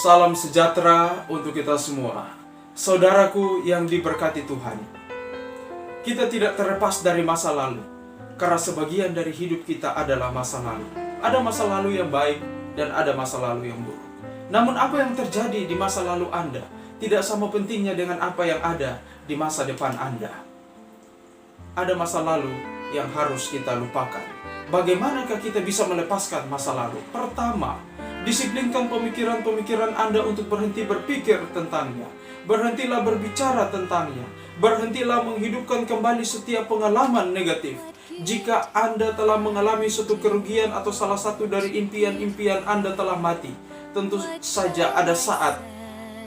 Salam sejahtera untuk kita semua. Saudaraku yang diberkati Tuhan, kita tidak terlepas dari masa lalu, karena sebagian dari hidup kita adalah masa lalu. Ada masa lalu yang baik dan ada masa lalu yang buruk. Namun apa yang terjadi di masa lalu Anda tidak sama pentingnya dengan apa yang ada di masa depan Anda. Ada masa lalu yang harus kita lupakan. Bagaimanakah kita bisa melepaskan masa lalu? Pertama, disiplinkan pemikiran-pemikiran Anda untuk berhenti berpikir tentangnya. Berhentilah berbicara tentangnya. Berhentilah menghidupkan kembali setiap pengalaman negatif. Jika Anda telah mengalami suatu kerugian atau salah satu dari impian-impian Anda telah mati, tentu saja ada saat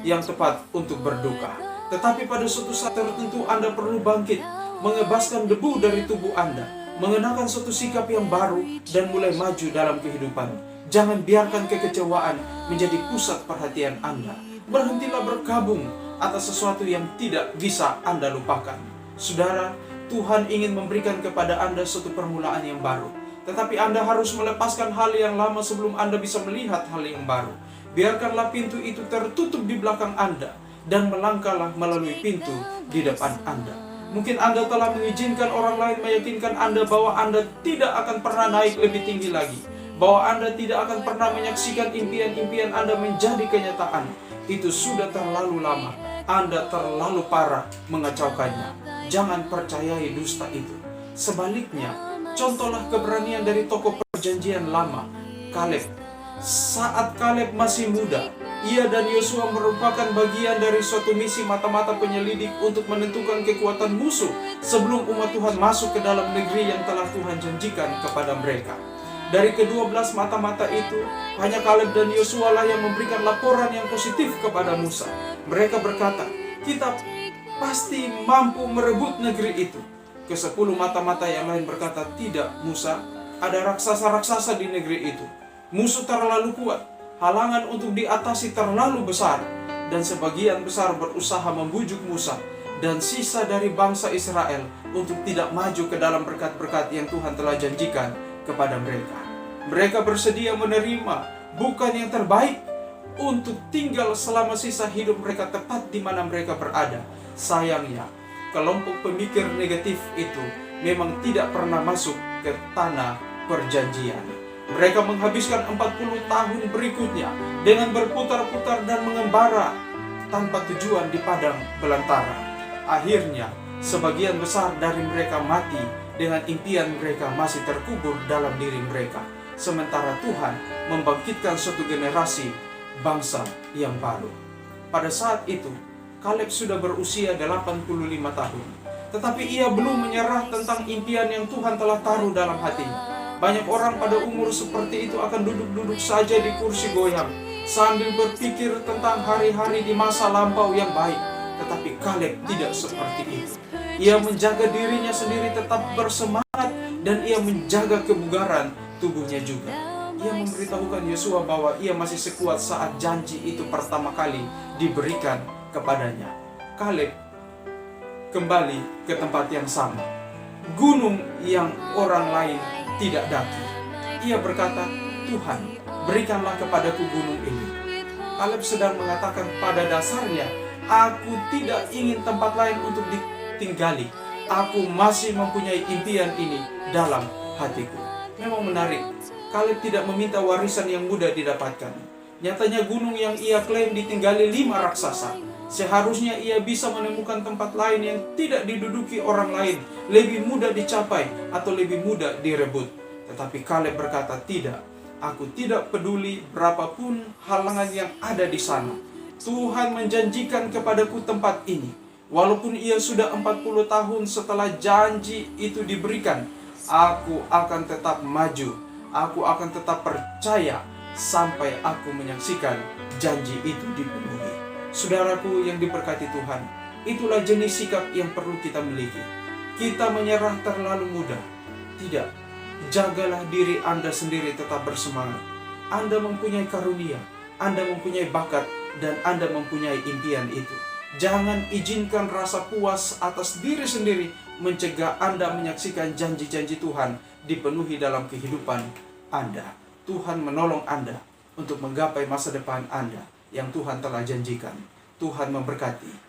yang tepat untuk berduka. Tetapi pada suatu saat tertentu Anda perlu bangkit, mengebaskan debu dari tubuh Anda, mengenakan suatu sikap yang baru, dan mulai maju dalam kehidupan. Jangan biarkan kekecewaan menjadi pusat perhatian Anda. Berhentilah berkabung atas sesuatu yang tidak bisa Anda lupakan. Saudara, Tuhan ingin memberikan kepada Anda suatu permulaan yang baru. Tetapi Anda harus melepaskan hal yang lama sebelum Anda bisa melihat hal yang baru. Biarkanlah pintu itu tertutup di belakang Anda, dan melangkahlah melalui pintu di depan Anda. Mungkin Anda telah mengizinkan orang lain meyakinkan Anda bahwa Anda tidak akan pernah naik lebih tinggi lagi, bahwa Anda tidak akan pernah menyaksikan impian-impian Anda menjadi kenyataan. Itu sudah terlalu lama. Anda terlalu parah mengacaukannya. Jangan percayai dusta itu. Sebaliknya, contohlah keberanian dari tokoh perjanjian lama, Kaleb. Saat Kaleb masih muda, ia dan Yosua merupakan bagian dari suatu misi mata-mata penyelidik untuk menentukan kekuatan musuh sebelum umat Tuhan masuk ke dalam negeri yang telah Tuhan janjikan kepada mereka. Dari ke-12 mata-mata itu, hanya Kaleb dan Yosua lah yang memberikan laporan yang positif kepada Musa. Mereka berkata, kita pasti mampu merebut negeri itu. Ke-10 mata-mata yang lain berkata, tidak Musa, ada raksasa-raksasa di negeri itu. Musuh terlalu kuat, halangan untuk diatasi terlalu besar. Dan sebagian besar berusaha membujuk Musa dan sisa dari bangsa Israel untuk tidak maju ke dalam berkat-berkat yang Tuhan telah janjikan kepada mereka. Mereka bersedia menerima bukan yang terbaik untuk tinggal selama sisa hidup mereka tepat di mana mereka berada. Sayangnya, kelompok pemikir negatif itu memang tidak pernah masuk ke tanah perjanjian. Mereka menghabiskan 40 tahun berikutnya dengan berputar-putar dan mengembara tanpa tujuan di padang belantara. Akhirnya, sebagian besar dari mereka mati dengan impian mereka masih terkubur dalam diri mereka. Sementara Tuhan membangkitkan suatu generasi bangsa yang baru. Pada saat itu, Kaleb sudah berusia 85 tahun. Tetapi ia belum menyerah tentang impian yang Tuhan telah taruh dalam hatinya. Banyak orang pada umur seperti itu akan duduk-duduk saja di kursi goyang sambil berpikir tentang hari-hari di masa lampau yang baik. Tetapi Kaleb tidak seperti itu. Ia menjaga dirinya sendiri tetap bersemangat dan ia menjaga kebugaran tubuhnya juga. Ia memberitahukan Yosua bahwa ia masih sekuat saat janji itu pertama kali diberikan kepadanya. Kaleb kembali ke tempat yang sama, gunung yang orang lain tidak daki. Ia berkata, Tuhan, berikanlah kepadaku gunung ini. Kaleb sedang mengatakan pada dasarnya, aku tidak ingin tempat lain untuk ditinggali. Aku masih mempunyai impian ini dalam hatiku. Memang menarik, Kaleb tidak meminta warisan yang mudah didapatkan. Nyatanya gunung yang ia klaim ditinggali 5 raksasa. Seharusnya ia bisa menemukan tempat lain yang tidak diduduki orang lain, lebih mudah dicapai atau lebih mudah direbut. Tetapi Kaleb berkata, tidak, aku tidak peduli berapapun halangan yang ada di sana. Tuhan menjanjikan kepadaku tempat ini. Walaupun ia sudah 40 tahun setelah janji itu diberikan, aku akan tetap maju. Aku akan tetap percaya sampai aku menyaksikan janji itu dipenuhi. Saudaraku yang diberkati Tuhan, itulah jenis sikap yang perlu kita miliki. Kita menyerah terlalu mudah. Tidak, jagalah diri Anda sendiri tetap bersemangat. Anda mempunyai karunia, Anda mempunyai bakat, dan Anda mempunyai impian itu. Jangan izinkan rasa puas atas diri sendiri mencegah Anda menyaksikan janji-janji Tuhan dipenuhi dalam kehidupan Anda. Tuhan menolong Anda untuk menggapai masa depan Anda yang Tuhan telah janjikan. Tuhan memberkati.